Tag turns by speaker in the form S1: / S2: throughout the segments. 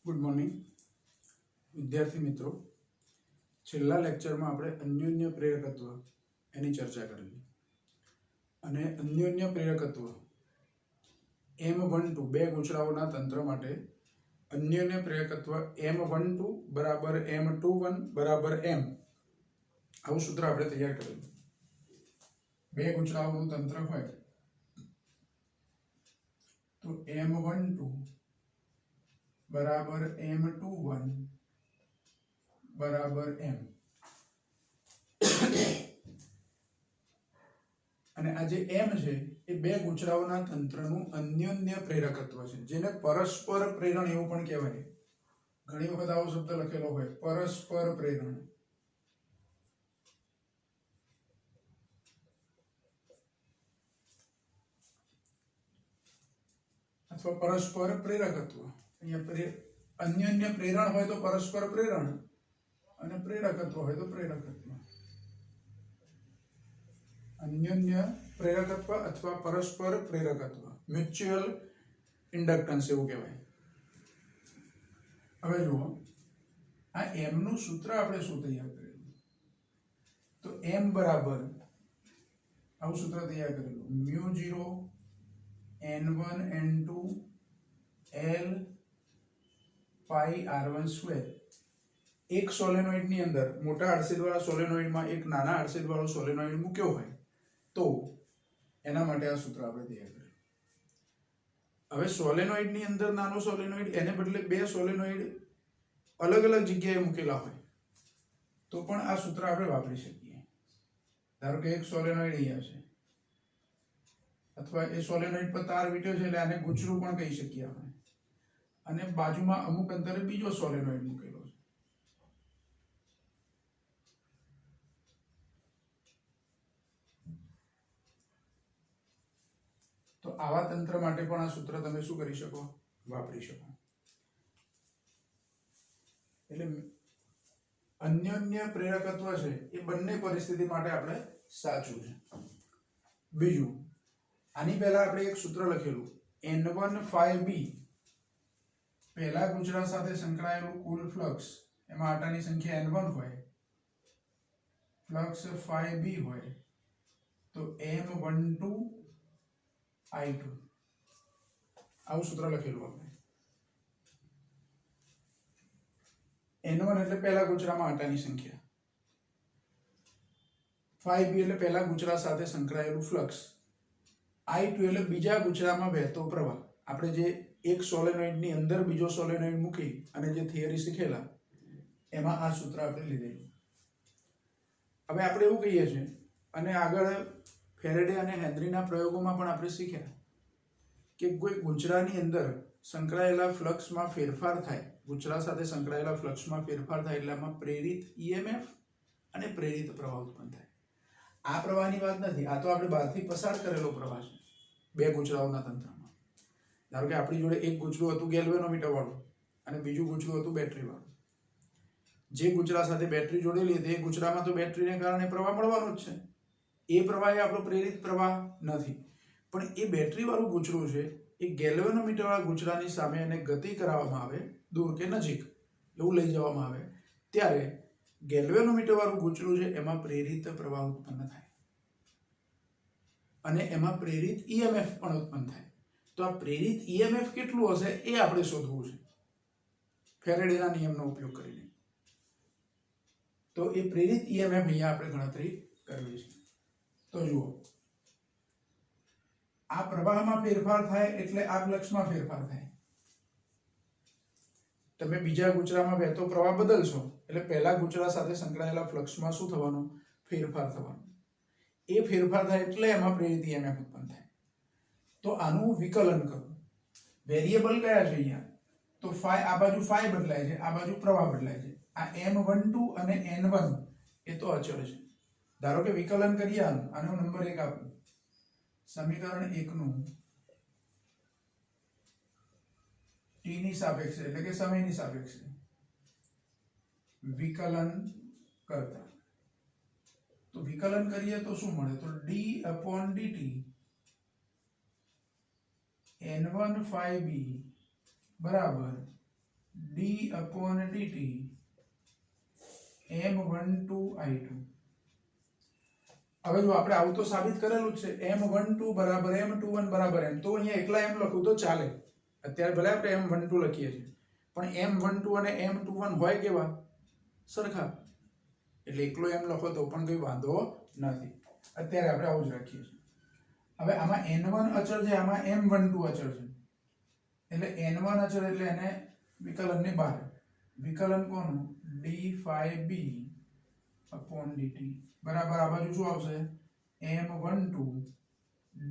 S1: Good morning विद्यार्थी मित्रों। छेल्ला लेक्चर में આપણે અન્યોન્ય પ્રેરકત્વ એની ચર્ચા કરેલી અને અન્યોન્ય પ્રેરકત્વ M12 બે ગૂંચળાઓના તંત્ર માટે અન્યોન્ય પ્રેરકત્વ M12 બરાબર M21 બરાબર M આવું સૂત્ર આપણે તૈયાર કરેલું। બે ગૂંચળાઓનું તંત્ર હોય તો M12 बराबर M21 बराबर M અને આ જે M છે એ બે ગૂંચળાઓના તંત્રનું અન્યોન્ય પ્રેરકત્વ છે, જેને પરસ્પર પ્રેરણ એવું પણ કહેવાય। ઘણી વખત આવો શબ્દ લખેલો હોય પરસ્પર પ્રેરણ અથવા પરસ્પર પ્રેરકત્વ। अन्योन्य प्रेरण हो तो परस्पर प्रेरण અને પ્રેરકત્વ હોય તો પ્રેરકત્વ। अन्योन्य प्रेरकत्व अथवा परस्पर प्रेरकत्व म्युच्युअल इंडक्टन्स એવું કહેવાય। હવે જુઓ આ m નું સૂત્ર આપણે શું તૈયાર કરેલું તો m બરાબર આવું સૂત્ર તૈયાર કરેલું μ0 n1 n2 l पाई r1 स्क्वायर। एक सोलेनोइड ની અંદર મોટા આરસીડ વાળા સોલેનોઇડ માં એક નાના આરસીડ વાળો સોલેનોઇડ મૂક્યો હોય તો એના માટે આ સૂત્ર આપણે તૈયાર કર્યું। હવે સોલેનોઇડ ની અંદર નાનો સોલેનોઇડ એને બદલે બે સોલેનોઇડ અલગ-અલગ જગ્યાએ મૂકેલા હોય તો પણ આ સૂત્ર આપણે વાપરી શકીએ। ધારો કે એક સોલેનોઇડ અહીંયા છે અથવા એ સોલેનોઇડ પર તાર વીટ્યો છે એટલે આને ગૂંચળું પણ કહી શકીએ આપણે, અને બાજુમાં અમુક અંતરે બીજો સોલેનોઇડ મૂકેલો છે। તો આવા તંત્ર માટે પણ આ સૂત્ર તમે શું કરી શકો, વાપરી શકો। એટલે અન્યોન્ય પ્રેરકત્વ છે એ બંને પરિસ્થિતિ માટે આપણે સાચું છે। બીજું, આની પહેલા આપણે એક સૂત્ર લખેલું N1 B पहला गुजरा साथे संकળાયેલું કુલ ફ્લક્સ એમાં આટાની સંખ્યા n1 હોય, ફ્લક્સ phi b હોય તો m12 i2 આવું સૂત્ર લખેલું આપણે। n1 એટલે પહેલા ગુજરામાં આટાની સંખ્યા, phi b એટલે પહેલા ગુજરા સાથે સંકળાયેલું ફ્લક્સ, i2 એટલે બીજા ગુજરામાં વહેતો પ્રવાહ। આપણે જે એક સોલેનોઇડ ની અંદર બીજો સોલેનોઇડ મૂકી અને જે થિયરી શીખેલા એમાં આ સૂત્ર આપણે લીધેલું। હવે આપણે એવું કહીએ છીએ અને આગળ ફેરેડે અને હેનરીના પ્રયોગોમાં પણ આપણે શીખ્યા કે કોઈ ગુંચરાની અંદર સંકળાયેલા ફ્લક્સમાં ફેરફાર થાય, ગુંચરા સાથે સંકળાયેલા ફ્લક્સમાં ફેરફાર થાય એટલે આમાં પ્રેરિત EMF અને પ્રેરિત પ્રવાહ ઉત્પન્ન થાય। આ પ્રવાહની વાત નથી, આ તો આપણે બહારથી પસાર કરેલો પ્રવાહ છે બે ગુંચરાઓના તંત્રમાં। ધારો કે આપણી જોડે એક ગૂંચળું હતું ગેલ્વેનોમીટર વાળું અને બીજું ગૂંચળું હતું બેટરી વાળું। જે ગૂંચળા સાથે બેટરી જોડેલી હતી એ ગૂંચળામાં તો બેટરીને કારણે પ્રવાહ મળવાનો જ છે, એ પ્રવાહ એ આપણો પ્રેરિત પ્રવાહ નથી। પણ એ બેટરી વાળું ગૂંચળું છે એ ગેલ્વેનોમીટર વાળા ગૂંચળાની સામે એને ગતિ કરાવવામાં આવે, દૂર કે નજીક એવું લઈ જવામાં આવે ત્યારે ગેલ્વેનોમીટર વાળું ગૂંચળું છે એમાં પ્રેરિત પ્રવાહ ઉત્પન્ન થાય અને એમાં પ્રેરિત EMF પણ ઉત્પન્ન થાય। तो आ प्रेरित EMF કેટલું હશે એ આપણે શોધવું છે ફેરેડેના નિયમનો ઉપયોગ કરીને। તો એ પ્રેરિત EMF અહીંયા આપણે ગણતરી કરવી છે। તો જુઓ આ પ્રવાહમાં ફેરફાર થાય એટલે આ ફ્લક્સમાં ફેરફાર થાય। તમે બીજા ગુંચરામાં વહેતો પ્રવાહ બદલશો એટલે પહેલા ગુંચરા સાથે સંકળાયેલા ફ્લક્સમાં શું થવાનું, ફેરફાર થવાનો। એ ફેરફાર થાય એટલે એમાં પ્રેરિત EMF ઉત્પન્ન થાય। तो આનું વિકલન કરો। વેરિયેબલ કયા છે અહીંયા તો phi, આ બાજુ phi બદલાય છે, આ બાજુ પ્રવાહ બદલાય છે। આ m12 અને n1 એ તો અચળ છે। ધારો કે વિકલન કરીએ આનો નંબર 1 આપો, સમીકરણ 1 નું t ની સાપેક્ષે એટલે કે સમયની સાપેક્ષે વિકલન કરતા તો વિકલન કરીએ તો શું મળે તો d/dt n1 phi b बराबर d/dt m12 I2. હવે જો આપણે આવું તો સાબિત કરેલું જ છે m12 બરાબર m21 બરાબર m, તો અહીંયા એકલા m લખું તો ચાલે. અત્યારે ભલે આપણે m12 લખીએ છીએ પણ m12 અને m21 હોય કેવા? સરખા. એટલે એકલો m લખો તો પણ કોઈ વાંધો નથી. અત્યારે આપણે આવું જ રાખીએ છીએ. હવે આમાં n1 અચળ છે, આમાં m12 અચળ છે. એટલે n1 અચળ એટલે એને વિકલનની બહાર. વિકલન કોનું? d/b/dt બરાબર આ બાજુ શું આવશે? m12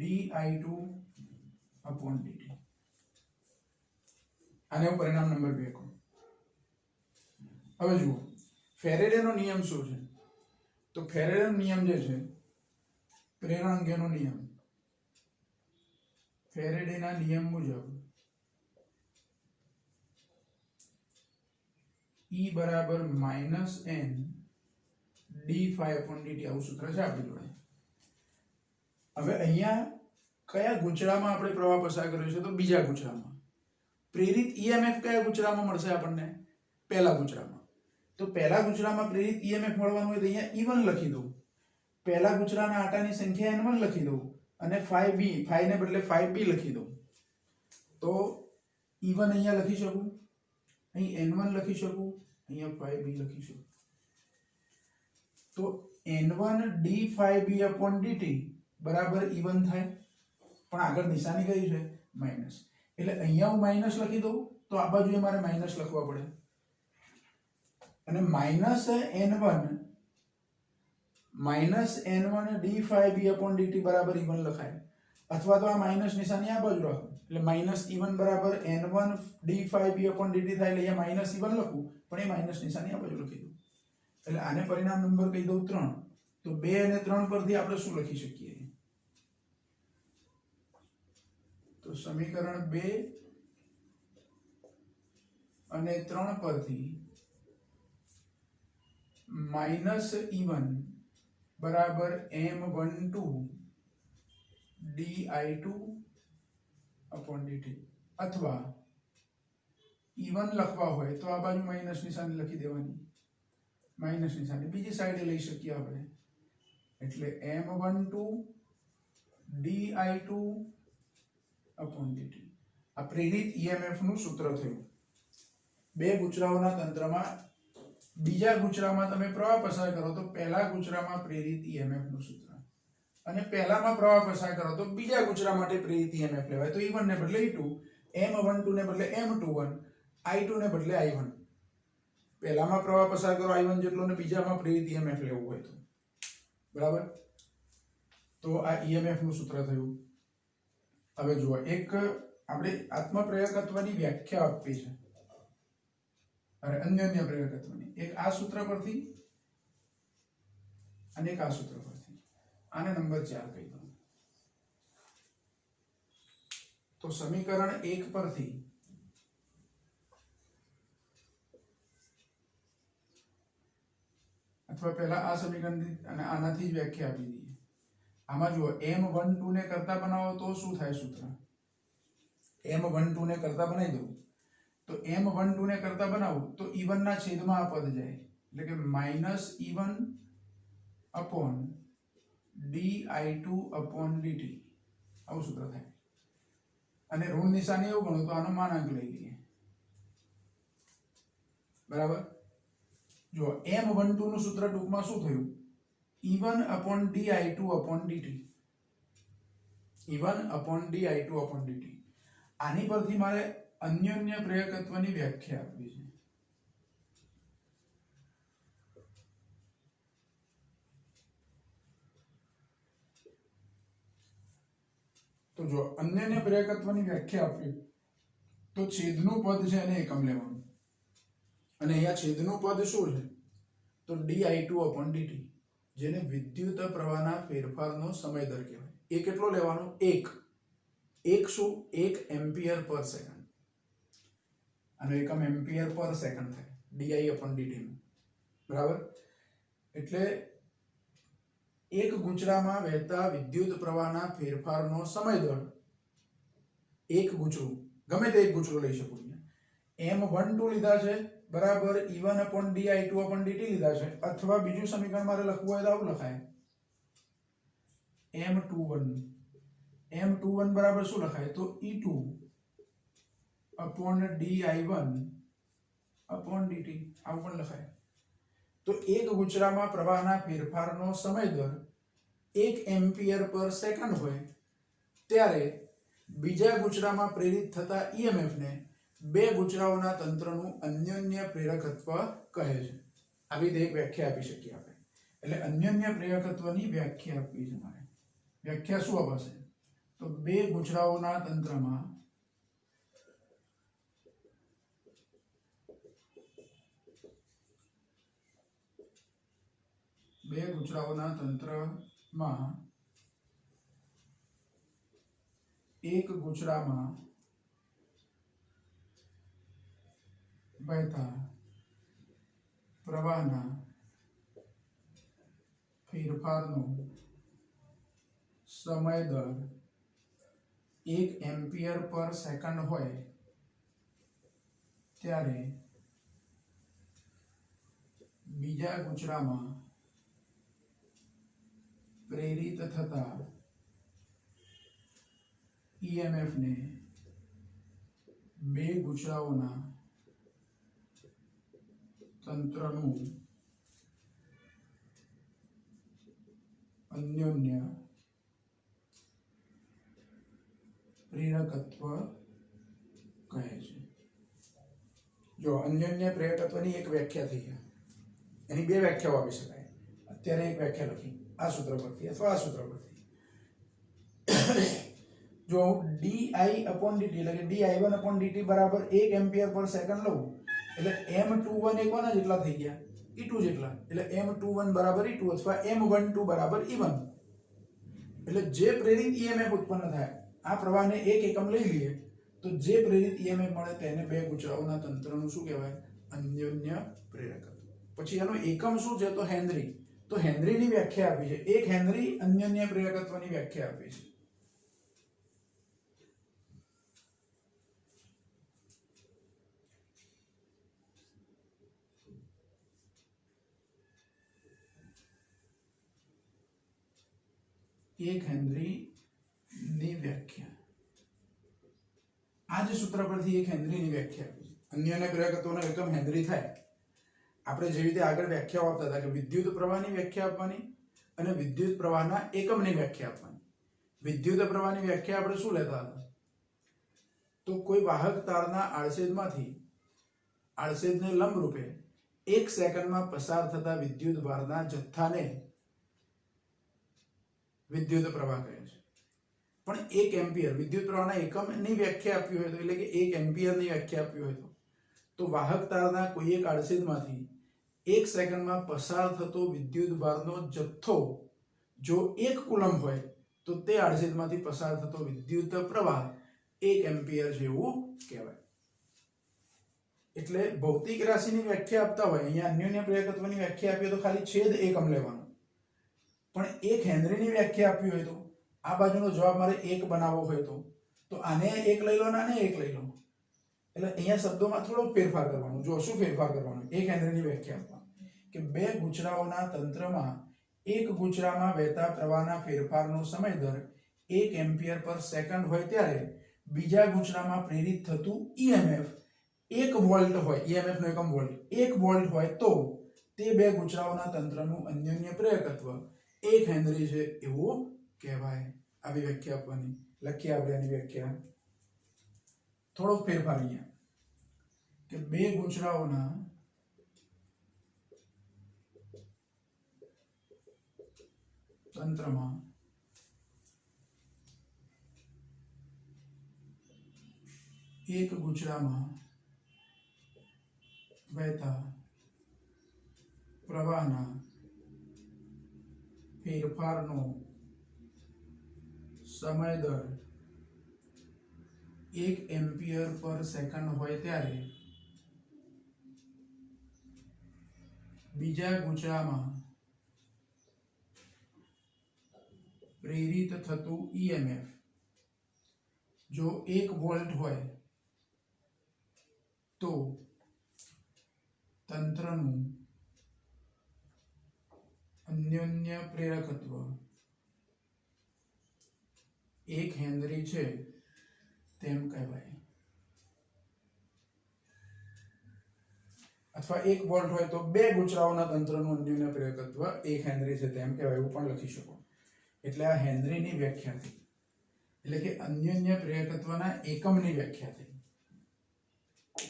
S1: di2/dt. આને હું પરિણામ નંબર 2 કહું. હવે જુઓ ફેરેડેનો નિયમ શું છે? તો ફેરેડેનો નિયમ જે છે પ્રેરણ અંગેનો નિયમ, ફેરેડેના નિયમ મુજબ E બરાબર -n d/dt આવું સૂત્ર છે આપણી જોડે. હવે અહીંયા કયા ગૂંચળામાં આપણે પ્રવાહ પસાર કર્યો છે? તો બીજા ગૂંચળામાં. પ્રેરિત EMF કયા ગૂંચળામાં મળશે આપણને? પહેલા ગૂંચળામાં. તો પહેલા ગૂંચળામાં પ્રેરિત EMF મળવાનું હોય તો અહીંયા E1 લખી દઉં. પહેલા ગૂંચળાના આટાની સંખ્યા n1 લખી દઉં અને phi ને બદલે phi b લખી દઉં. તો E1 અહીંયા લખી શકું, અહીં n1 લખી શકું, અહીંયા phi b લખી શકું. તો n1 d/b/dt બરાબર E1 થાય, પણ આગળ નિશાની કઈ છે? માઈનસ. એટલે અહીંયા હું માઈનસ લખી દઉં તો આ બાજુએ મારે માઈનસ લખવા પડે અને -n1 d/b/dt બરાબર E1 લખાય. અથવા તો આ માઈનસ નિશાની આ બાજુ રાખું એટલે -E1 બરાબર n1 d/b/dt થાય. એટલે અહીંયા -E1 લખું પણ એ માઈનસ નિશાની આ બાજુ લખી દઉં. એટલે આને પરિણામ નંબર કહી દઉં 3. તો 2 અને 3 પરથી આપણે શું લખી શકીએ? તો સમીકરણ 2 અને 3 પરથી -E1 બરાબર m12 di2/dt અથવા E1 લખવા હોય તો આ બાજુ માઈનસ નિશાની લખી દેવાની, માઈનસ નિશાની બીજી સાઈડે લઈ શકીએ આપણે. એટલે m12 di2/dt આ પ્રેરિત EMF નું સૂત્ર થયું. બે ગૂંચળાઓના તંત્રમાં બીજા ગૂંચળામાં તમે પ્રવાહ પસાર કરો તો પહેલા ગૂંચળામાં પ્રેરિત EMF નું સૂત્ર, અને પહેલામાં પ્રવાહ પસાર કરો તો બીજા ગૂંચળા માટે પ્રેરિત EMF લેવાય. તો E1 ને બદલે E2, m12 ને બદલે m21, I2 ને બદલે I1. પહેલામાં પ્રવાહ પસાર કરો I1 જેટલો ને બીજામાં પ્રેરિત EMF લેવું હોય તો. બરાબર? તો આ EMF નું સૂત્ર થયું. હવે જુઓ એક આપણે આત્મપ્રેરકત્વની વ્યાખ્યા આપી છે અને અન્યોન્ય પ્રેરકત્વની. એક આ સૂત્ર પરથી અને એક આ સૂત્ર પરથી. આને નંબર 4 કહી દઉં. તો સમીકરણ 1 પરથી અથવા પહેલા આ સમીકરણ અને આનાથી જ વ્યાખ્યા આપી દઈએ. આમાં જુઓ m12 ને કરતા બનાવો તો શું થાય સૂત્ર? m12 ને કરતા બનાવી દઉં તો m12 ને કરતા બનાવું તો E1 ના છેદમાં આ પદ જાય એટલે કે -E1 upon di2/dt આવું સૂત્ર થાય. અને ઋણ નિશાની એવું ગણો તો આનો માનાંક લઈ લઈએ. બરાબર? જો m12 નું સૂત્ર ટૂંકમાં શું થયું? E1 upon di2/dt. E1 upon di2/dt. આની પરથી મારે અન્યોન્ય પ્રેરકત્વની વ્યાખ્યા આપવી છે. તો જો અન્યોન્ય પ્રેરકત્વની વ્યાખ્યા આપવી તો છેદનું પદ છે એને એકમ લેવાનું. અને અહીંયા છેદનું પદ શું છે? તો di2/dt, જેને વિદ્યુત પ્રવાહના ફેરફારનો સમય દર કહેવાય. એ કેટલો લેવાનો? 1 શું? 1 એમ્પિયર પર સેકન્ડ. આનો એકમ એમ્પિયર પર સેકન્ડ થાય di/dt નું. બરાબર? એટલે એક ગૂંચળામાં વહેતા વિદ્યુત પ્રવાહના ફેરફારનો સમય દર, એક ગૂંચળું ગમે તે એક ગૂંચળું લઈ શકું, M12 લીધા છે બરાબર E1/di2/dt લીધા છે, અથવા બીજું સમીકરણ મારે લખવું હોય તો આવું લખાય M21 બરાબર શું લખાય તો E2/di1/dt આવું પણ લખાય। તો એક ગુચરામાં પ્રવાહના ફેરફારનો સમય દર 1 એમ્પિયર પર સેકન્ડ હોય ત્યારે બીજા ગુચરામાં પ્રેરિત થતા EMF ને બે ગુચરાઓના તંત્રનું અન્યોન્ય પ્રેરકત્વ કહે છે। આવી રીતે એક વ્યાખ્યા આપી શકીએ આપણે। એટલે અન્યોન્ય પ્રેરકત્વની વ્યાખ્યા આપવી છે મારે। વ્યાખ્યા શું અપાશે તો બે ગુચરાઓના તંત્રમાં એક ગુચરામાં વહેતા પ્રવાહના ફેરફારનો સમય દર 1 એમ્પિયર પર સેકન્ડ હોય ત્યારે બીજા ગુચરામાં પ્રેરિત થતા EMF ને બે ગુચરાઓના તંત્રનું અન્યોન્ય પ્રેરકત્વ કહે છે। જો અન્યોન્ય પ્રેરકત્વની એક વ્યાખ્યા થઈ છે, એની બે વ્યાખ્યાઓ આપી શકાય। અત્યારે એક વ્યાખ્યા લખી આ સૂત્ર પરથી અથવા આ સૂત્ર પરથી। જો di/dt એટલે કે di1/dt બરાબર 1 એમ્પિયર પર સેકન્ડ લઉં એટલે M21 એ કોના જેટલા થઈ ગયા E2 જેટલા, એટલે M21 બરાબર E2 અથવા M12 બરાબર E1। એટલે જે પ્રેરિત EMF ઉત્પન્ન થાય આ પ્રવાહને 1 એકમ લઈ લઈએ તો જે પ્રેરિત EMF મળે તેને બે ગુચરાઓના તંત્રનું શું કહેવાય અન્યોન્ય પ્રેરકત્વ। પછી એનો એકમ શું છે તો હેનરી। તો હેનરીની વ્યાખ્યા આપી છે, 1 હેનરી અન્યોન્ય પ્રેરકત્વની વ્યાખ્યા આપી છે। एक हेनरी ની વ્યાખ્યા આ જે સૂત્ર પરથી એક હેનરી ની વ્યાખ્યા આપી છે। અન્યોન્ય પ્રેરકત્વનો એકમ હેનરી થાય। આપણે જે રીતે આગળ વ્યાખ્યાઓ આપતા હતા કે વિદ્યુત પ્રવાહની વ્યાખ્યા આપવાની અને વિદ્યુત પ્રવાહના એકમની વ્યાખ્યા આપવાની। વિદ્યુત પ્રવાહની વ્યાખ્યા આપણે શું લેતા હતા તો કોઈ વાહક તારના આડછેદમાંથી આડછેદને લંબરૂપે 1 સેકન્ડમાં પસાર થતા વિદ્યુત ભારના જથ્થાને વિદ્યુત પ્રવાહ કહે છે। પણ 1 એમ્પિયર વિદ્યુત પ્રવાહના એકમની વ્યાખ્યા આપી હોય તો એટલે કે 1 એમ્પિયરની વ્યાખ્યા આપી હોય તો વાહક તારના કોઈ એક આડછેદમાંથી 1 સેકન્ડમાં પસાર થતો વિદ્યુત ભારનો જથ્થો જો 1 કુલમ હોય તો તે આડછેદમાંથી પસાર થતો વિદ્યુત પ્રવાહ 1 એમ્પિયર જેવું કહેવાય। એટલે ભૌતિક રાશિની વ્યાખ્યા આપતા હોય અહીંયા અન્યોન્ય પ્રેરકત્વની વ્યાખ્યા આપીએ તો ખાલી છેદ એકમ લેવાનો, પણ 1 હેનરીની વ્યાખ્યા આપી હોય તો આ બાજુનો જવાબ મારે 1 બનાવવો હોય તો આને 1 લઈ લો અને આને 1 લઈ લો। એટલે અહીંયા શબ્દોમાં થોડો ફેરફાર કરવાનો। જો શું ફેરફાર કરવાનો 1 હેનરીની વ્યાખ્યા આપવા કે બે ગુચરાઓના તંત્રમાં એક ગુચરામાં વહેતા પ્રવાહના ફેરફારનો સમય દર 1 એમ્પિયર પર સેકન્ડ હોય ત્યારે બીજા ગુચરામાં પ્રેરિત થતું EMF 1 વોલ્ટ હોય, EMF નો એકમ વોલ્ટ 1 વોલ્ટ હોય તો તે બે ગુચરાઓના તંત્રનું અન્યોન્ય પ્રેરકત્વ 1 હેનરી છે એવું કહેવાય। આવી વ્યાખ્યા આપવાની। લખીએ આપણે આની વ્યાખ્યા। થોડો ફેરફાર અહીંયા કે બે ગુચરાઓના તંત્રમાં એક ગુચરામાં વહેતા પ્રવાહના ફેરફારનો સમય દર 1 એમ્પિયર પર સેકન્ડ હોય ત્યારે બીજા ગુચરામાં પ્રેરિત થતું EMF જો 1 વોલ્ટ હોય તો તંત્રનું અન્યોન્ય પ્રેરકત્વ 1 હેનરી છે તેમ કહેવાય. અથવા 1 વોલ્ટ હોય તો બે ગુચરાઓના તંત્રનું અન્યોન્ય પ્રેરકત્વ 1 હેનરી છે તેમ કહેવાય, એવું પણ લખી શકો. એટલે આ હેનરીની વ્યાખ્યા થઈ, એટલે કે અન્યોન્ય પ્રેરકત્વના એકમની વ્યાખ્યા થઈ.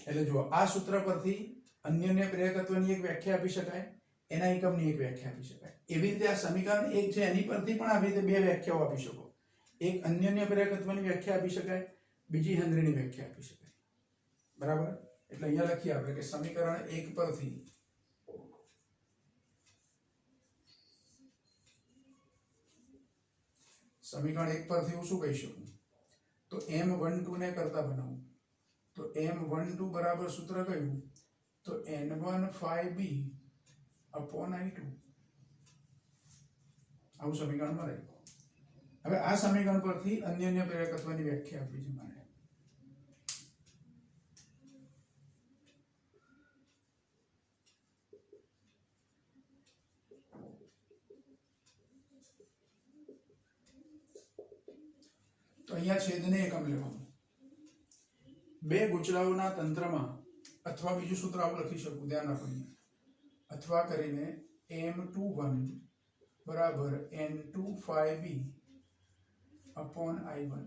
S1: એટલે જો આ સૂત્ર પરથી અન્યોન્ય પ્રેરકત્વની એક વ્યાખ્યા આપી શકાય, એના એકમની એક વ્યાખ્યા આપી શકાય. એવી રીતે આ સમીકરણ 1 છે એની પરથી પણ આવી રીતે બે વ્યાખ્યાઓ આપી શકો. એક અન્યોન્ય પ્રેરકત્વની વ્યાખ્યા આપી શકાય, બીજી હેનરીની વ્યાખ્યા આપી શકાય. બરાબર? એટલે અહીંયા લખીએ આપણે કે સમીકરણ 1 પરથી હું શું કહી શકું? તો M12 ને કરતા બનાવું તો M12 બરાબર સૂત્ર કયું? તો N1 phi b upon I2. આવું સમીકરણ મળે. હવે આ સમીકરણ પરથી અન્યોન્ય પ્રેરકત્વની વ્યાખ્યા આપી છે મારે. તો અહીંયા છેદને એકમ લેવાનું. બે ગુચરાઓના તંત્રમાં અથવા બીજું સૂત્ર આવું લખી શકું, ધ્યાન રાખો. અથવા કરીને M21 બરાબર N2 phi b upon I1.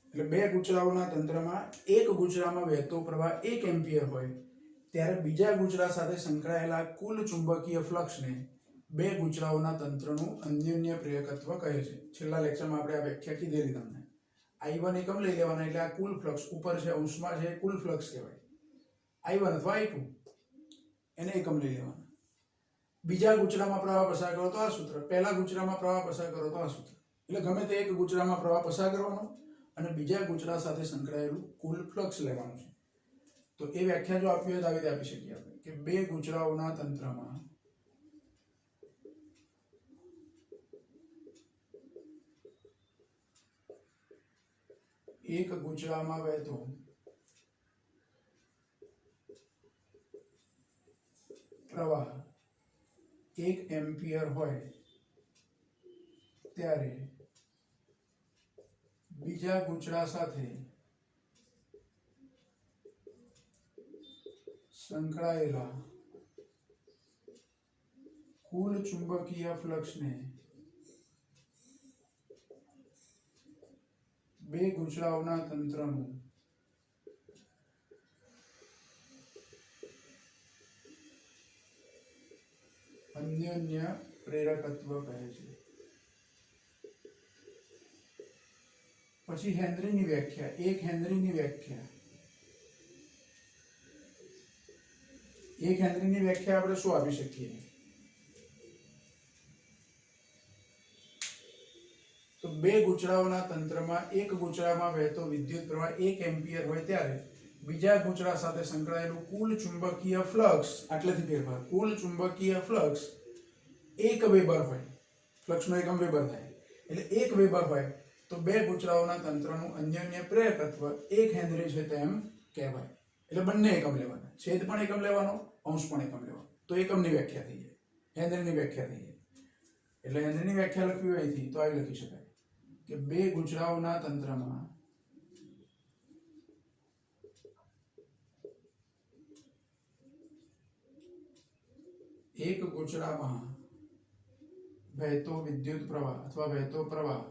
S1: એટલે બે ગુચરાઓના તંત્રમાં એક ગુચરામાં વહેતો પ્રવાહ 1 એમ્પિયર હોય ત્યારે બીજા ગુચરા સાથે સંકળાયેલા કુલ ચુંબકીય ફ્લક્સને બે ગુચરાઓના તંત્રનું અન્યોન્ય પ્રેરકત્વ કહે છે. છેલ્લા લેક્ચરમાં આપણે આ વ્યાખ્યા કીધેલી તમને. I1 એકમ લઈ લેવાના, એટલે આ કુલ ફ્લક્સ ઉપર છે અંશમાં છે કુલ ફ્લક્સ કહેવાય. I1 અથવા I2 એને એકમ લઈ લેવાના. બીજા ગુચરામાં પ્રવાહ પસાર કરો તો આ સૂત્ર, પહેલા ગુચરામાં પ્રવાહ પસાર કરો તો આ સૂત્ર. એટલે ગમે તે એક ગુચરામાં પ્રવાહ પસાર કરવાનો અને બીજા ગુચરા સાથે સંકળાયેલું કુલ ફ્લક્સ લેવાનું છે. તો એ વ્યાખ્યા જો આપી હોય તો આવી રીતે આપી શકીએ આપણે કે બે ગુચરાઓના તંત્રમાં એક ગુચરામાં વહેતો પ્રવાહ 1 એમ્પિયર હોય ત્યારે બીજા ગુચરા સાથે સંકળાયેલા કુલ ચુંબકીય ફ્લક્સને બે ગુચરાઓના તંત્રનું અન્યોન્ય પ્રેરકત્વ કહે છે. પછી હેનરીની વ્યાખ્યા, 1 હેનરીની વ્યાખ્યા. 1 હેનરીની વ્યાખ્યા આપણે શું આપી શકીએ? તો બે ગુચરાઓના તંત્રમાં એક ગુચરામાં વહેતો વિદ્યુત પ્રવાહ 1 એમ્પિયર હોય ત્યારે બીજા ગુચરા સાથે સંકળાયેલું કુલ ચુંબકીય ફ્લક્સ, આટલેથી ફેરફાર, કુલ ચુંબકીય ફ્લક્સ 1 વેબર હોય. ફ્લક્સનો એકમ વેબર થાય. એટલે 1 વેબર હોય તો બે ગુચરાઓના તંત્રનું અન્યોન્ય પ્રેરકત્વ 1 હેનરી છે તેમ કહેવાય. એટલે બંને એકમ લેવાના, છેદ પણ એકમ લેવાનો, અંશ પણ એકમ લેવાનો. તો એકમની વ્યાખ્યા થઈ જાય, હેનરીની વ્યાખ્યા થઈ જાય. એટલે હેનરીની વ્યાખ્યા લખવી હોય અહીંથી તો આવી લખી શકાય કે બે ગુચરાઓના તંત્રમાં એક ગુચરામાં વહેતો વિદ્યુત પ્રવાહ અથવા વહેતો પ્રવાહ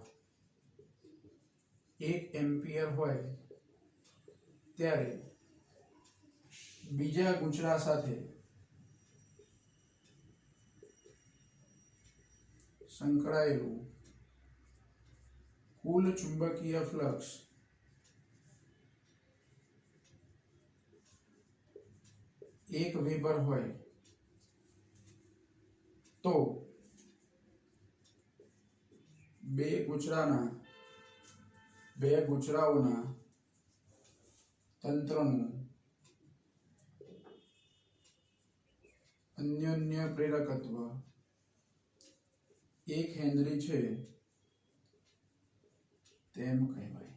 S1: 1 એમ્પિયર હોય ત્યારે બીજા ગુચરા સાથે સંકળાયેલું કુલ ચુંબકીય ફ્લક્સ 1 વેબર હોય તો બે ગુચરાઓના તંત્રનું અન્યોન્ય પ્રેરકત્વ 1 હેનરી છે તેમ કહેવાય.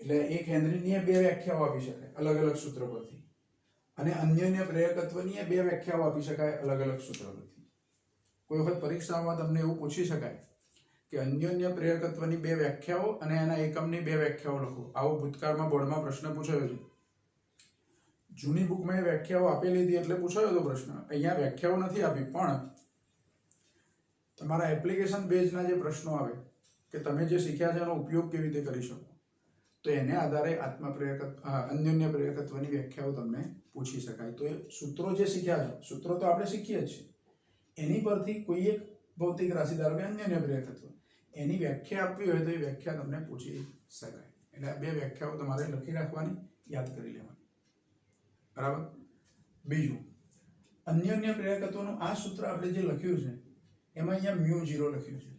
S1: એટલે એક હેનરીની બે વ્યાખ્યાઓ આપી શકાય અલગ અલગ સૂત્ર પરથી, અને અન્યોન્ય પ્રેરકત્વની બે વ્યાખ્યાઓ આપી શકાય અલગ અલગ સૂત્ર પરથી. કોઈ વખત પરીક્ષામાં તમને એવું પૂછી શકાય કે અન્યોન્ય પ્રેરકત્વની બે વ્યાખ્યાઓ અને એના એકમની બે વ્યાખ્યાઓ લખો. આવો ભૂતકાળમાં બોર્ડમાં પ્રશ્ન પૂછાયો છે. જૂની બુકમાં એ વ્યાખ્યાઓ આપેલી હતી એટલે પૂછાયો હતો પ્રશ્ન. અહીંયા વ્યાખ્યાઓ નથી આપી, પણ તમારા એપ્લિકેશન બેઝના જે પ્રશ્નો આવે કે તમે જે શીખ્યા છે એનો ઉપયોગ કેવી રીતે કરી શકો, તો એને આધારે અન્યોન્ય પ્રેરકત્વની વ્યાખ્યાઓ તમને પૂછી શકાય. તો એ સૂત્રો જે શીખ્યા છે, સૂત્રો તો આપણે શીખીએ જ છીએ, એની પરથી કોઈ એક ભૌતિક રાશિ, ધારો કે અન્યોન્ય પ્રેરકત્વ, એની વ્યાખ્યા આપવી હોય તો એ વ્યાખ્યા તમને પૂછી શકાય. એટલે આ બે વ્યાખ્યાઓ તમારે લખી રાખવાની, યાદ કરી લેવાની. બરાબર. બીજું, અન્યોન્ય પ્રેરકત્વનું આ સૂત્ર આપણે જે લખ્યું છે એમાં અહીંયા μ0 લખ્યું છે.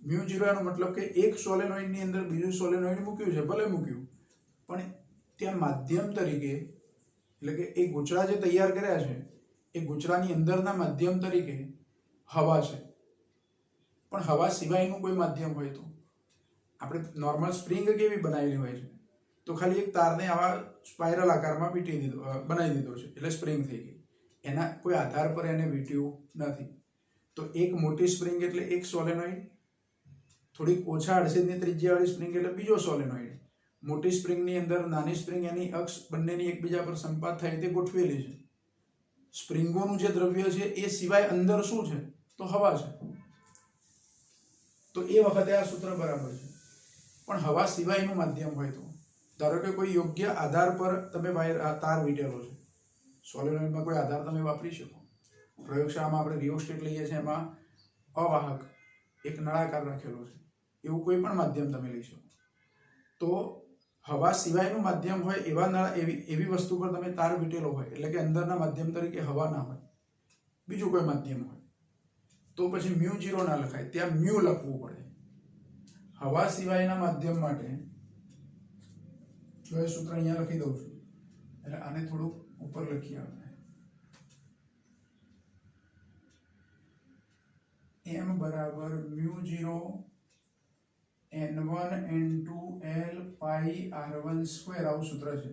S1: μ0 એનો મતલબ કે એક સોલેનોઇડની અંદર બીજું સોલેનોઇડ મૂક્યું છે, ભલે મૂક્યું, પણ ત્યાં માધ્યમ તરીકે, એટલે કે એ ગૂંચળા જે તૈયાર કર્યા છે એ ગૂંચળાની અંદરના માધ્યમ તરીકે હવા છે. પણ હવા સિવાયનું કોઈ માધ્યમ હોય તો આપણે નોર્મલ સ્પ્રિંગ કેવી બનાવેલી હોય છે, તો ખાલી એક તારને આવા સ્પાઇરલ આકારમાં બનાવી દીધો છે એટલે સ્પ્રિંગ થઈ ગઈ. એના કોઈ આધાર પર એને વીંટ્યું નથી. તો એક મોટી સ્પ્રિંગ એટલે એક સોલેનોઇડ, થોડીક ઓછા અડસેજની ત્રિજ્યાવાળી સ્પ્રિંગ એટલે બીજો સોલેનોઇડ. મોટી સ્પ્રિંગની અંદર નાની સ્પ્રિંગ, એની અક્ષ બંનેની એકબીજા પર સંપાત થાય તે ગોઠવેલી છે. સ્પ્રિંગોનું જે દ્રવ્ય છે એ સિવાય અંદર શું છે, તો હવા છે. તો એ વખતે આ સૂત્ર બરાબર છે. પણ હવા સિવાયનું માધ્યમ હોય તો, ધારો કે કોઈ યોગ્ય આધાર પર તમે તાર વીંટેલો છે, સોલેનોઇડમાં કોઈ આધાર તમે વાપરી શકો. પ્રયોગશાળામાં આપણે રિયોસ્ટેટ લઈએ છીએ, એમાં અવાહક એક નળાકાર રાખેલો છે, એવું કોઈ પણ માધ્યમ તમે લઈ શકો. તો હવા સિવાયનું માધ્યમ હોય એવી વસ્તુ પર તમે તાર વીંટેલો હોય, એટલે કે અંદરના માધ્યમ તરીકે હવા ના હોય, બીજું કોઈ માધ્યમ હોય, તો પછી μ0 ના લખાય, ત્યાં μ લખવું પડે. હવા સિવાયના માધ્યમ માટે જો એ સૂત્ર અહીંયા લખી દઉં છું, એટલે આને થોડુંક ઉપર લખીએ આપણે. m બરાબર μ0 n1 n2 l પાઈ r1 સ્ક્વેર, આવું સૂત્ર છે.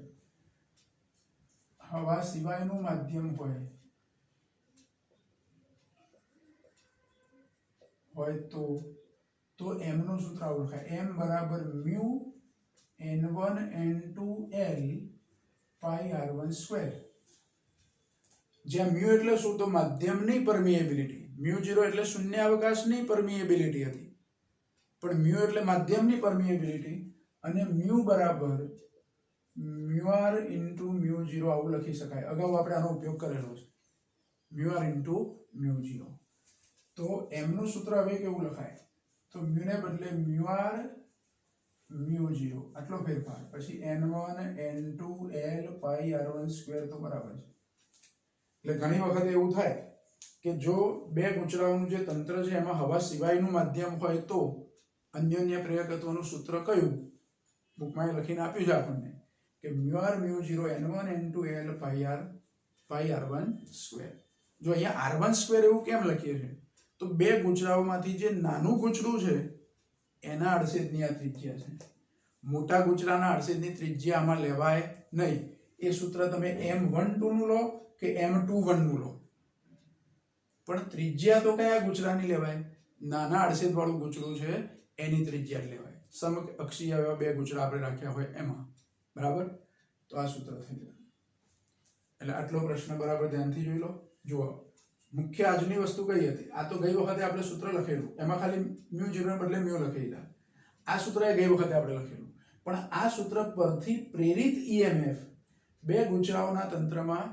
S1: હવા સિવાયનું માધ્યમ હોય તો m નું સૂત્ર આવું લખાય, m બરાબર μ n1 n2 l પાઈ r1 સ્ક્વેર. જ્યાં μ એટલે શું, તો માધ્યમની પરમિએબિલિટી. μ0 એટલે શૂન્યાવકાશની પરમિએબિલિટી હતી, પણ μ એટલે માધ્યમની પરમિએબિલિટી, અને μ બરાબર μr ઇન્ટુ μ0 આવું લખી શકાય. અગાઉ આપણે આનો ઉપયોગ કરેલો છે, μr ઇન્ટુ μ0. તો m નું સૂત્ર હવે કેવું લખાય, તો μ ને બદલે μr μ0, આટલો ફેરફાર, પછી n1 n2 l પાઈ r1 સ્ક્વેર, તો બરાબર છે. એટલે ઘણી વખત એવું થાય કે જો બે ગૂંચળાઓનું જે તંત્ર છે એમાં હવા સિવાયનું માધ્યમ હોય તો અન્યોન્ય પ્રેરકત્વનું સૂત્ર કયું, બુકમાં લખીને આપ્યું છે આપણને કે μr μ0 n1 n2 l પાઈ r1 સ્ક્વેર. જો અહીંયા r1 સ્ક્વેર એવું કેમ લખીએ છીએ, તો બે ગૂંચળાઓમાંથી જે નાનું ગૂંચળું છે એના અડસેજની આ ત્રિજ્યા છે. મોટા ગૂંચળાના અડસેજની ત્રિજ્યા આમાં લેવાય નહીં. એ સૂત્ર તમે m12 નું લો કે m21 નું લો, પણ ત્રિજ્યા તો કયા ગૂંચળાની લેવાય, નાના અડસેજ વાળું ગૂંચળું છે એની ત્રિજ્યા લેવાય. સમઅક્ષીય એવા બે ગૂંચળા આપણે રાખ્યા હોય એમાં. બરાબર. તો આ સૂત્ર થઈ ગયું. એટલે આટલો પ્રશ્ન બરાબર ધ્યાનથી જોઈ લો. જુઓ, મુખ્ય આજની વસ્તુ કઈ હતી, આ તો ગઈ વખતે આપણે સૂત્ર લખેલું, એમાં ખાલી μ0 ને બદલે μ લખી દીધા. આ સૂત્ર એ ગઈ વખતે આપણે લખેલું, પણ આ સૂત્ર પરથી પ્રેરિત EMF બે ગૂંચળાઓના તંત્રમાં,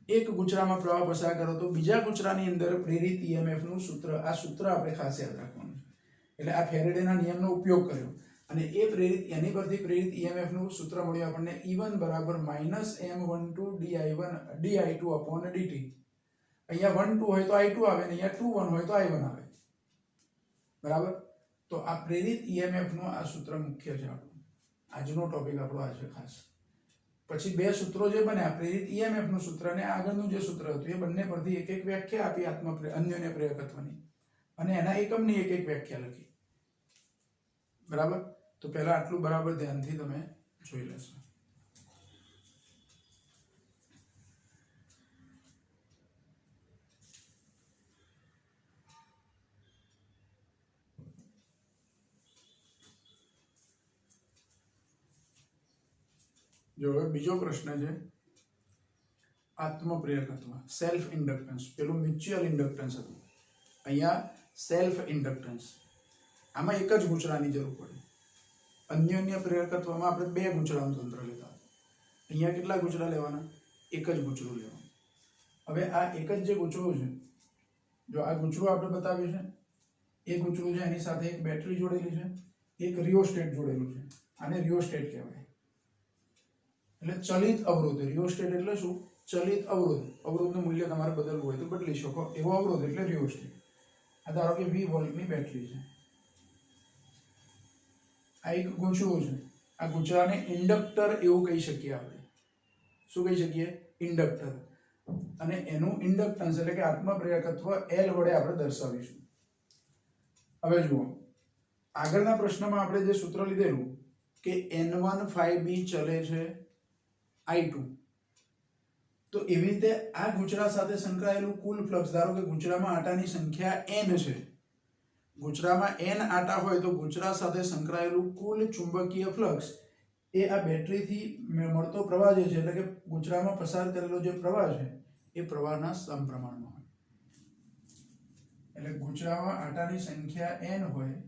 S1: એક ગૂંચળામાં પ્રવાહ પસાર કરો તો બીજા ગૂંચળાની અંદર પ્રેરિત EMF નું સૂત્ર, આ સૂત્ર આપણે ખાસ યાદ રાખવાનું છે. એટલે આ ફેરેડેના નિયમનો ઉપયોગ કર્યો અને એની પરથી પ્રેરિત EMF નું સૂત્ર મળ્યું આપણને, E1 બરાબર -m12 di2 upon dt. અહીંયા 1 2 હોય તો i2 આવે, ને અહીંયા 2 1 હોય તો i1 આવે. બરાબર. તો આ પ્રેરિત EMF નો આ સૂત્ર મુખ્ય છે આપણો. આજનો ટોપિક આપણો આ છે ખાસ. પછી બે સૂત્રો જે બન્યા, પ્રેરિત EMF નું સૂત્ર અને આગળનું જે સૂત્ર હતું, એ બંને પરથી એક એક વ્યાખ્યા આપી અન્યોન્ય પ્રેરકત્વની, અને એના એકમની એક એક વ્યાખ્યા લખી. બરાબર. તો પહેલા આટલું બરાબર ધ્યાનથી તમે જોઈ લેશો. જો હવે બીજો પ્રશ્ન છે આત્મપ્રેરકત્વ, સેલ્ફ ઇન્ડક્ટન્સ. પેલું મ્યુચ્યુઅલ ઇન્ડક્ટન્સ હતું, અહીંયા સેલ્ફ ઇન્ડક્ટન્સ. આમાં એક જ ગૂંચળાની જરૂર પડે. અન્યોન્ય પ્રેરકત્વમાં આપણે બે ગૂંચળાનું તંત્ર લેતા, અહીંયા કેટલા ગૂંચળા લેવાના? એક જ ગૂંચળું લેવાનું. હવે આ એક જ જે ગૂંચળું છે, જો આ ગૂંચળું આપણે બતાવ્યું છે, એ ગૂંચળું છે એની સાથે એક બેટરી જોડેલી છે, એક રિયોસ્ટેટ જોડેલું છે. આને રિયોસ્ટેટ કહેવાય. એટલે ચલિત અવરોધ. રિયોસ્ટેટ એટલે શું? ચલિત અવરોધ. અવરોધનું મૂલ્ય તમારે બદલવું હોય તો બદલી શકો, એવો અવરોધ એટલે રિયોસ્ટેટ. આ ધારો કે 20 વોલ્ટની બેટરી છે, આ એક ગૂંચળું છે. આ ગૂંચળાને ઇન્ડક્ટર એવું કહી શકીએ આપણે. શું કહી શકીએ? ઇન્ડક્ટર. અને એનું ઇન્ડક્ટન્સ એટલે કે આત્મપ્રેરકત્વ L વડે આપણે દર્શાવીશું. હવે જુઓ, આગળના પ્રશ્નમાં આપણે જે સૂત્ર લીધેલું કે N1 phi ચલે છે I2, તો એવી રીતે આ ગૂંચળા સાથે સંકળાયેલું કુલ ફ્લક્સ, ધારો કે ગૂંચળામાં આટાની સંખ્યા n છે, ગૂંચળામાં n આટા હોય તો ગૂંચળા સાથે સંકળાયેલું કુલ ચુંબકીય ફ્લક્સ એ આ બેટરીથી મળતો પ્રવાહ જે છે, એટલે કે ગૂંચળામાં પસાર કરેલો જે પ્રવાહ છે એ પ્રવાહના સમપ્રમાણમાં હોય. એટલે ગૂંચળામાં આટાની સંખ્યા n હોય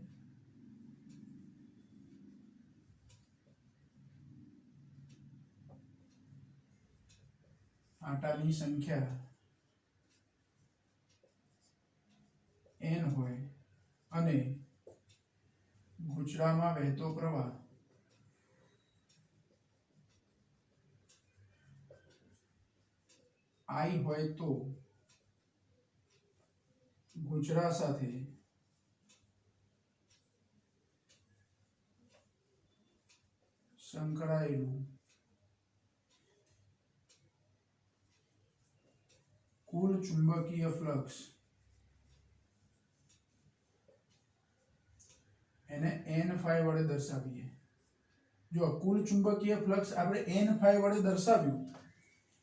S1: આટાની સંખ્યા n હોય અને ગૂંચળામાં વહેતો પ્રવાહ I હોય તો ગૂંચળા સાથે સંકળાયેલું કુલ ચુંબકીય ફ્લક્સ એને n phi વડે દર્શાવીએ. જો કુલ ચુંબકીય ફ્લક્સ આપણે n phi વડે દર્શાવ્યું,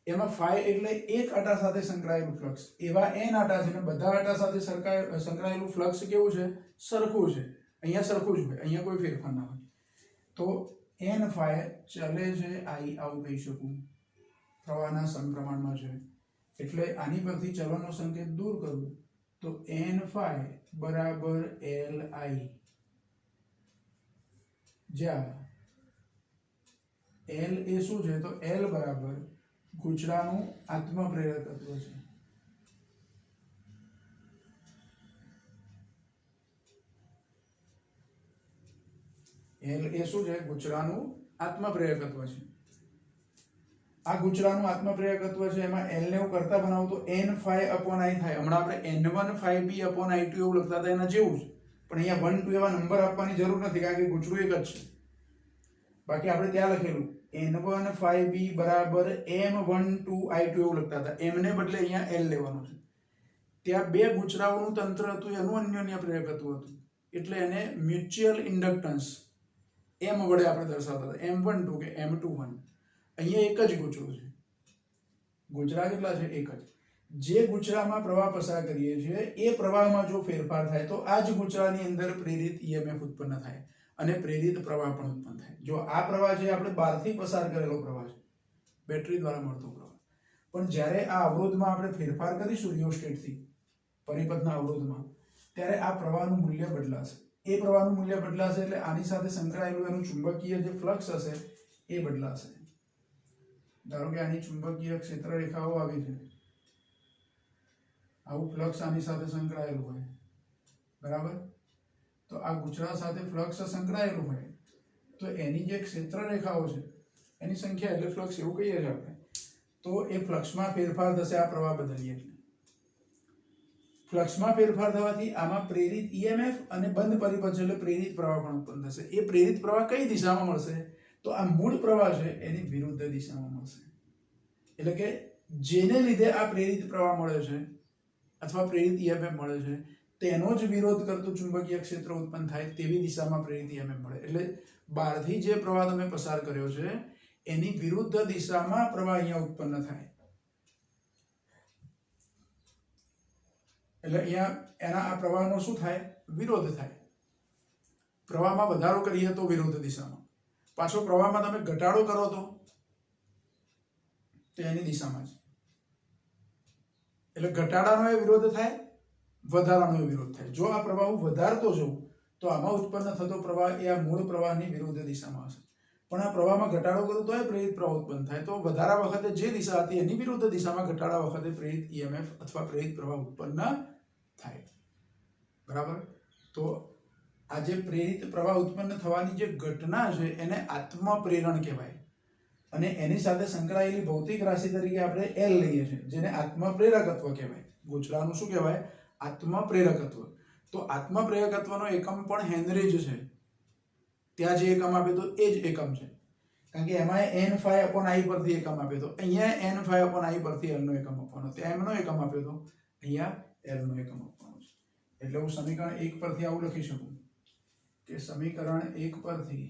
S1: એમાં phi એટલે એક આટા સાથે સંકળાયેલું ફ્લક્સ. એવા n આટા છે ને બધા આટા સાથે સંકળાયેલું ફ્લક્સ કેવું છે? સરખું છે. અહીંયા સરખું જ હોય, અહીંયા કોઈ ફેરફાર ના હોય. તો n phi ચલે છે I, આવું કહી શકું, પ્રવાહના સમપ્રમાણમાં છે. એટલે આની પરથી ચલનનો સંકેત દૂર કરું તો n phi બરાબર Li, જ્યાં L એ શું છે? તો L બરાબર ગૂંચળાનું આત્મપ્રેરકત્વ છે. L એ શું છે? ગૂંચળાનું આત્મપ્રેરકત્વ છે. આ ગૂંચળાનું આત્મપ્રેરકત્વ છે, એમાં L ને હું કરતા બનાવું તો n phi upon I થાય. હમણાં આપણે N1 phi b upon I2 એવું લખતા હતા, એના જેવું જ. પણ અહીંયા 1 2 એવા નંબર આપવાની જરૂર નથી, કારણ કે ગૂંચળું એક જ છે. બાકી આપણે ત્યાં લખેલું N1 phi b બરાબર M12 I2 એવું લખતા હતા. M ને બદલે અહીંયા L લેવાનું છે. ત્યાં બે ગૂંચળાઓનું તંત્ર હતું, એનું અન્યોન્ય પ્રેરકત્વ હતું, એટલે એને મ્યુચ્યુઅલ ઇન્ડક્ટન્સ M વડે આપણે દર્શાવતા હતા, M12 કે M21. અહીંયા એક જ ગૂંચળું છે. ગૂંચળા કેટલા છે? એક જ. જે ગૂંચળામાં પ્રવાહ પસાર કરીએ છીએ એ પ્રવાહમાં જો ફેરફાર થાય તો આ જ ગૂંચળાની અંદર પ્રેરિત EMF ઉત્પન્ન થાય અને પ્રેરિત પ્રવાહ પણ ઉત્પન્ન થાય. જો આ પ્રવાહ છે આપણે બહારથી પસાર કરેલો પ્રવાહ છે, બેટરી દ્વારા મળતો પ્રવાહ. પણ જ્યારે આ અવરોધમાં આપણે ફેરફાર કરીશું રિયોસ્ટેટથી, પરિપથના અવરોધમાં, ત્યારે આ પ્રવાહનું મૂલ્ય બદલાશે. એ પ્રવાહનું મૂલ્ય બદલાશે એટલે આની સાથે સંકળાયેલું એનું ચુંબકીય જે ફ્લક્સ હશે એ બદલાશે. ધારો કે આની ચુંબકીય ક્ષેત્ર રેખાઓ આવી છે, આવું ફ્લક્સ આની સાથે સંકળાયેલું હોય, બરાબર? તો આ ગૂંચળા સાથે ફ્લક્સ સંકળાયેલું હોય તો એની જે ક્ષેત્ર રેખાઓ છે એની સંખ્યા એટલે ફ્લક્સ એવું કહીએ છીએ આપણે. તો એ ફ્લક્સમાં ફેરફાર થશે આ પ્રવાહ બદલીએ એટલે. ફ્લક્સમાં ફેરફાર થવાથી આમાં પ્રેરિત EMF અને બંધ પરિપથ એટલે પ્રેરિત પ્રવાહ પણ ઉત્પન્ન થશે. એ પ્રેરિત પ્રવાહ કઈ દિશામાં મળશે? તો આ મૂળ પ્રવાહ છે એની વિરુદ્ધ દિશામાં મળશે. એટલે કે જેને લીધે આ પ્રેરિત પ્રવાહ મળે છે અથવા પ્રેરિત EMF મળે છે તેનો જ વિરોધ કરતું ચુંબકીય ક્ષેત્ર ઉત્પન્ન થાય તેવી દિશામાં પ્રેરિત EMF મળે. એટલે બહારથી જે પ્રવાહ તમે પસાર કર્યો છે એની વિરુદ્ધ દિશામાં પ્રવાહ અહીંયા ઉત્પન્ન થાય. એટલે અહીંયા એના આ પ્રવાહનો શું થાય? વિરોધ થાય. પ્રવાહમાં વધારો કરીએ તો વિરુદ્ધ દિશામાં, પાછો પ્રવાહમાં તમે ઘટાડો કરો તો એની દિશામાં જ. એટલે ઘટાડાનો એ વિરોધ થાય, વધારાનો એ વિરોધ થાય. જો આ પ્રવાહ હું વધારતો જઉં તો આમાં ઉત્પન્ન થતો પ્રવાહ એ આ મૂળ પ્રવાહની વિરુદ્ધ દિશામાં હશે. પણ આ પ્રવાહમાં ઘટાડો કરું તો એ પ્રેરિત પ્રવાહ ઉત્પન્ન થાય. તો વધારા વખતે જે દિશા હતી એની વિરુદ્ધ દિશામાં ઘટાડા વખતે પ્રેરિત EMF અથવા પ્રેરિત પ્રવાહ ઉત્પન્ન થાય. બરાબર? તો આ જે પ્રેરિત પ્રવાહ ઉત્પન્ન થવાની જે ઘટના છે એને આત્મપ્રેરણ કહેવાય. અને એની સાથે સંકળાયેલી ભૌતિક રાશિ તરીકે આપણે L લઈએ છીએ, જેને આત્મપ્રેરકત્વ કહેવાય. ગૂંચળાનું શું કહેવાય? આત્મપ્રેરકત્વ. તો આત્મપ્રેરકત્વનો એકમ પણ હેનરી જ છે. ત્યાં જે એકમ આપ્યો તો એ જ એકમ છે, કારણ કે એમાં n∅/I પરથી એકમ આપ્યો તો અહીંયા n∅/I પરથી L નો એકમ આપવાનો. ત્યાં m નો એકમ આપ્યો તો અહીંયા L નો એકમ આપવાનો છે. એટલે હું સમીકરણ 1 પરથી આવું લખી શકું કે સમીકરણ 1 પરથી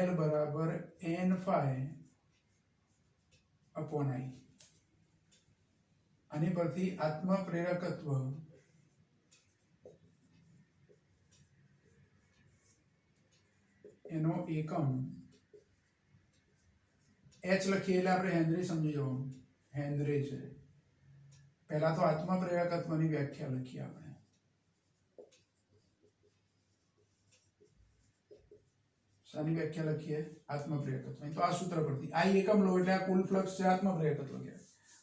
S1: L બરાબર n∅/I. આની પરથી આત્મપ્રેરકત્વ એનો એકમ H લખીએ એટલે આપણે હેનરી સમજી જવાનું. હેનરી છે. પહેલા તો આત્મપ્રેરકત્વની વ્યાખ્યા લખીએ આપણે. શાની વ્યાખ્યા લખીએ? આત્મપ્રેરકત્વ. તો આ સૂત્ર પરથી I એકમ લો એટલે આ કુલ ફ્લક્સ છે, આત્મપ્રેરકત્વ કહેવાય.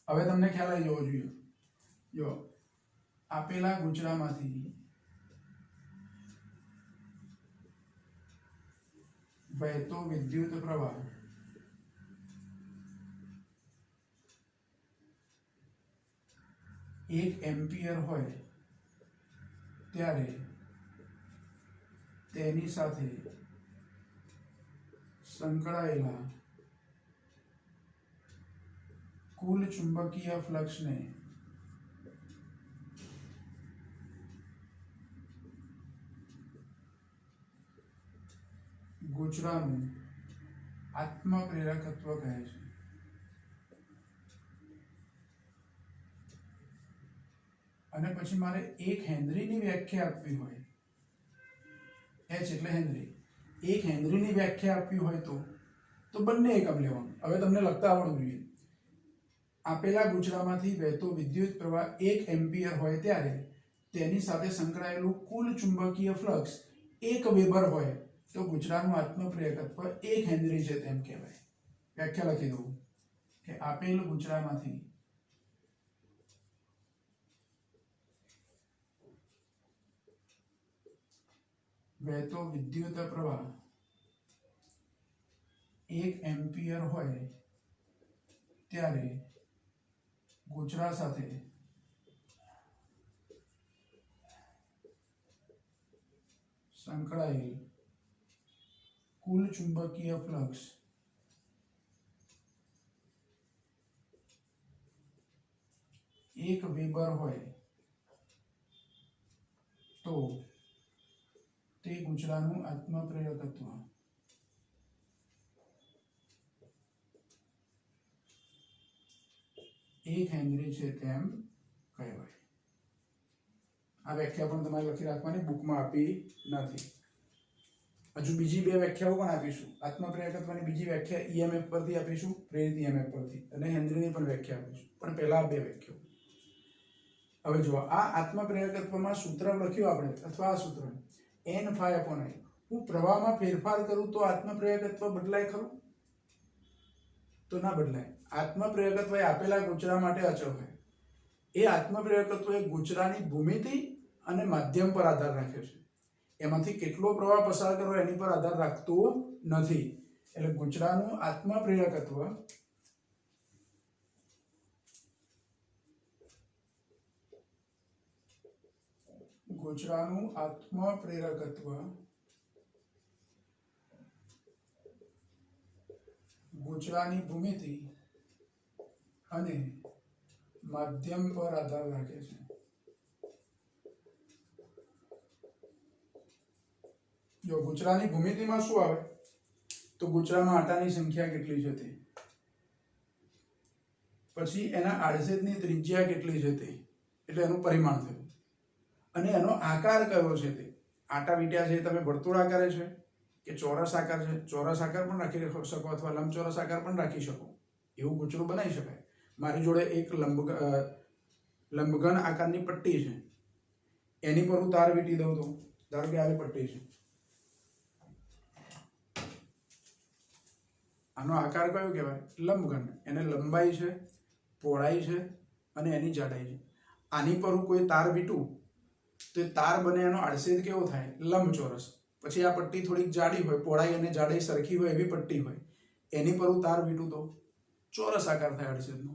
S1: હવે તમને ખ્યાલ આવી જવો જોઈએ. જો આપેલા ગૂંચળામાંથી વહેતો વિદ્યુત પ્રવાહ એક એમ્પિયર હોય ત્યારે તેની સાથે સંકળાયેલા કુલ ચુંબકીય ફ્લક્સને ગૂંચળાનું આત્મપ્રેરકત્વ કહે છે. અને પછી મારે 1 હેનરીની વ્યાખ્યા આપવી હોય, H એટલે હેનરી, 1 હેનરીની વ્યાખ્યા આપવી હોય તો બંને એકમ લેવાનું. હવે તમને લખતા આવડવું જોઈએ. આપેલા ગૂંચળામાંથી વહેતો વિદ્યુત પ્રવાહ 1 એમ્પિયર હોય ત્યારે તેની સાથે સંકળાયેલું કુલ ચુંબકીય ફ્લક્સ 1 વેબર હોય તો ગૂંચળાનું આત્મપ્રેરકત્વ 1 હેનરી છે તેમ કહેવાય. વ્યાખ્યા લખી દઉં કે આપેલ ગૂંચળામાંથી વહેતો વિદ્યુત પ્રવાહ 1 એમ્પિયર હોય ત્યારે ગૂંચળા સાથે સંકળાયેલ કુલ ચુંબકીય ફ્લક્સ 1 વેબર હોય તો તે ગૂંચળાનું આત્મપ્રેરકત્વ 1 હેનરી છે તેમ કહેવાય. આ વ્યાખ્યા પણ તમારે લખી રાખવાની, બુકમાં આપી નથી. હજુ બીજી 2 વ્યાખ્યાઓ પણ આપીશું. આત્મપ્રેરકત્વની બીજી વ્યાખ્યા EMF પરથી આપીશું, પ્રેરિત EMF પરથી, અને હેનરીની પણ વ્યાખ્યા આપીશું. પણ પહેલા આ 2 વ્યાખ્યાઓ. હવે જો આ આત્મપ્રેરકત્વમાં સૂત્ર લખ્યું આપણે, અથવા આ સૂત્ર n∅/I. હું પ્રવાહમાં ફેરફાર કરું તો આત્મપ્રેરકત્વ બદલાય ખરું? તો ના બદલાય. આત્મપ્રેરકત્વ એ આપેલા ગૂંચળા માટે અચળ હોય. એ આત્મપ્રેરકત્વ એ ગૂંચળાની ભૂમિતિ અને માધ્યમ પર આધાર રાખે છે. એમાંથી કેટલો પ્રવાહ પસાર કરવો એની પર આધાર રાખતું નથી. એટલે ગૂંચળાનું આત્મપ્રેરકત્વ ગૂંચળાની ભૂમિતિ અને માધ્યમ પર આધાર રાખે છે. જો ગુચરાની ભૂમિતિમાં શું આવે તો ગુચરામાં આટાની સંખ્યા કેટલી છે તે, પછી એના આડછેદની ત્રિજ્યા કેટલી છે તે, એટલે એનું પરિમાણ થયું, અને એનો આકાર કયો છે તે. આટા વીટ્યા છે તમે વર્તુળ આકારે છે કે ચોરસ આકાર છે, ચોરસ આકાર પણ રાખી શકો અથવા લંબચોરસ આકાર પણ રાખી શકો, એવું ગુચરું બનાવી શકાય. મારી જોડે એક લંબઘન આકારની પટ્ટી છે, એની પર હું તાર વીટી દઉં તો ધારો કે આવી પટ્ટી છે, આનો આકાર કયો કહેવાય? લંબઘન. એને લંબાઈ છે, પહોળાઈ છે અને એની જાડાઈ છે. આની પર હું કોઈ તાર વીટું તો એ તાર બને એનો આડછેદ કેવો થાય? લંબચોરસ. પછી આ પટ્ટી થોડીક જાડી હોય, પહોળાઈ અને જાડાઈ સરખી હોય એવી પટ્ટી હોય, એની પર હું તાર વીટું તો ચોરસ આકાર થાય આડછેદનો.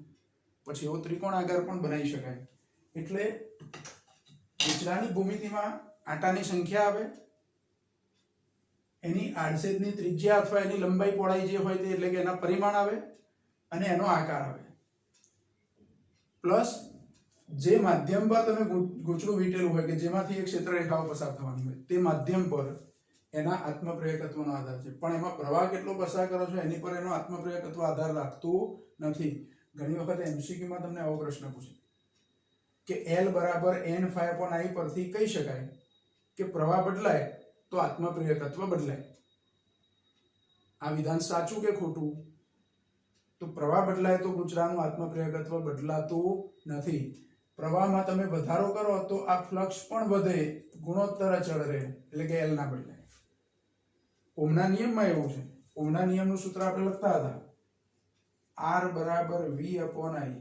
S1: પછી એવો ત્રિકોણ આકાર પણ બનાવી શકાય. એટલે ગુચરાની ભૂમિતિમાં આટાની સંખ્યા આવે, એની આડછેદની ત્રિજ્યા અથવા એની લંબાઈ પહોળાઈ જે હોય તે, એટલે કે એના પરિમાણ આવે, અને એનો આકાર આવે. પ્લસ જે માધ્યમ પર તમે ગુચરું વીટેલું હોય કે જેમાંથી એક ક્ષેત્રરેખાઓ પસાર થવાની હોય, તે માધ્યમ પર એના આત્મપ્રેરકત્વનો આધાર છે. પણ એમાં પ્રવાહ કેટલો પસાર કરો છો એની પર એનો આત્મપ્રેરકત્વ આધાર રાખતું નથી. ઘણી વખત એમસીક્યુમાં તમને આવો પ્રશ્ન પૂછે કે L બરાબર n phi upon I પરથી કહી શકાય કે પ્રવાહ બદલાય તો આત્મપ્રેરકત્વ બદલાય. આ વિધાન સાચું કે ખોટું? તો પ્રવાહ બદલાય તો ગુચરાનું આત્મપ્રેરકત્વ બદલાતું નથી. પ્રવાહમાં તમે વધારો કરો તો આ ફ્લક્સ પણ વધે, ગુણોત્તર અચળ રહે, એટલે કે L ના બદલાય. ઓહમના નિયમમાં એવું છે. ઓહમના નિયમનું સૂત્ર આપણે લખતા હતા, R બરાબર V upon I.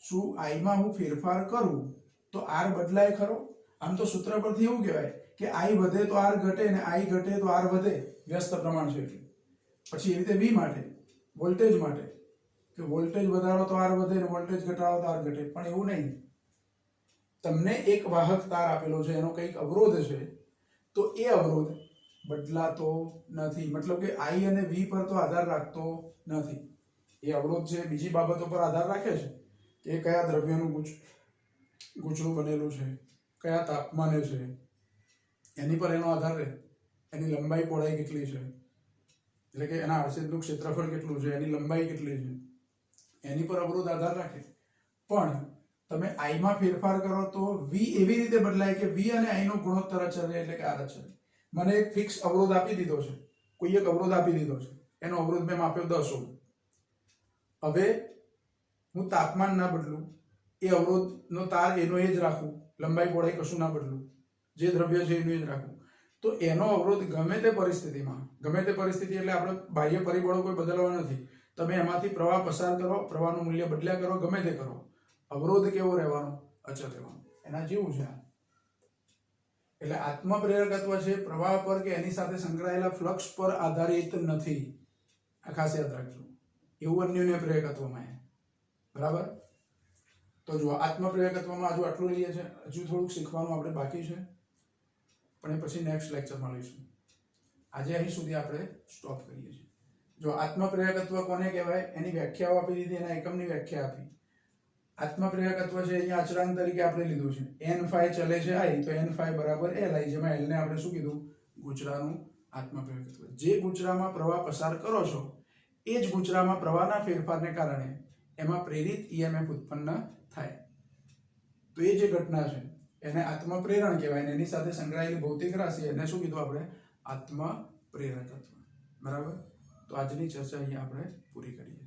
S1: શું I માં હું ફેરફાર કરું તો R બદલાય ખરો? આમ તો સૂત્ર પરથી એવું કહેવાય કે I વધે તો R ઘટે ને I ઘટે તો R વધે, વ્યસ્ત પ્રમાણ છે એટલે. પછી એ રીતે V માટે, વોલ્ટેજ માટે, કે વોલ્ટેજ વધારો તો R વધે ને વોલ્ટેજ ઘટાડો તો R ઘટે. પણ એવું નહીં. તમને એક વાહક તાર આપેલો છે, એનો કંઈક અવરોધ છે, તો એ અવરોધ બદલાતો નથી. મતલબ કે I અને V પર તો આધાર રાખતો નથી. એ અવરોધ છે બીજી બાબતો પર આધાર રાખે છે, કે કયા દ્રવ્યનું ગુચરું બનેલું છે, કયા તાપમાને છે, એની પર એનો આધાર રહે. એની લંબાઈ પહોળાઈ કેટલી છે, એટલે કે એના આડછેદનું ક્ષેત્રફળ કેટલું છે, એની લંબાઈ કેટલી છે, એની પર અવરોધ આધાર રાખે. પણ તમે I માં ફેરફાર કરો તો V એવી રીતે બદલાય કે V અને I નો ગુણોત્તર અચળ રહે, એટલે કે R અચળ. મને એક ફિક્સ અવરોધ આપી દીધો છે, કોઈ એક અવરોધ આપી દીધો છે, એનો અવરોધ મેં માપ્યો 10 ઓહ્મ. હવે હું તાપમાન ના બદલું, એ અવરોધનો તાર એનો એ જ રાખું, લંબાઈ પહોળાઈ કશું ના બદલું, જે દ્રવ્ય છે એનું એ જ રાખું, તો એનો અવરોધ ગમે તે પરિસ્થિતિમાં, ગમે તે પરિસ્થિતિ એટલે આપણે બાહ્ય પરિબળો કોઈ બદલવા નથી, તમે એમાંથી પ્રવાહ પસાર કરો, પ્રવાહનું મૂલ્ય બદલ્યા કરો, ગમે તે કરો, અવરોધ કેવો રહેવાનો? અચળ રહેવાનો. એના જેવું છે. એટલે આત્મપ્રેરકત્વ છે પ્રવાહ પર કે એની સાથે સંકળાયેલા ફ્લક્સ પર આધારિત નથી. આ ખાસ યાદ રાખજો. એવું અન્યોન્ય પ્રેરકત્વમાં. બરાબર? તો જો આત્મપ્રેરકત્વમાં હજુ આટલું લઈએ છે, હજુ થોડુંક શીખવાનું આપણે બાકી છે, પણ એ પછી નેક્સ્ટ લેક્ચરમાં લઈશું. આજે અહીં સુધી આપણે સ્ટોપ કરીએ છીએ. જો આત્મપ્રેરકત્વ કોને કહેવાય એની વ્યાખ્યાઓ આપી દીધી, એના એકમની વ્યાખ્યા આપી. આત્મપ્રેરકત્વ છે અહીંયા અચળાંક તરીકે આપણે લીધું છે, n phi ચલે છે I, તો n phi બરાબર Li, જેમાં L ને આપણે શું કીધું? ગુચરાનું આત્મપ્રેરકત્વ. જે ગુચરામાં પ્રવાહ પસાર કરો છો એ જ ગુચરામાં પ્રવાહના ફેરફારને કારણે એમાં પ્રેરિત EMF ઉત્પન્ન થાય. તો એ જે ઘટના છે એને આત્મપ્રેરણ કહેવાય, એની સાથે સંકળાયેલી ભૌતિક રાશિ એને શું કીધું આપણે? આત્મપ્રેરકત્વ. બરાબર? તો આજની ચર્ચા અહીંયા આપણે પૂરી કરીએ.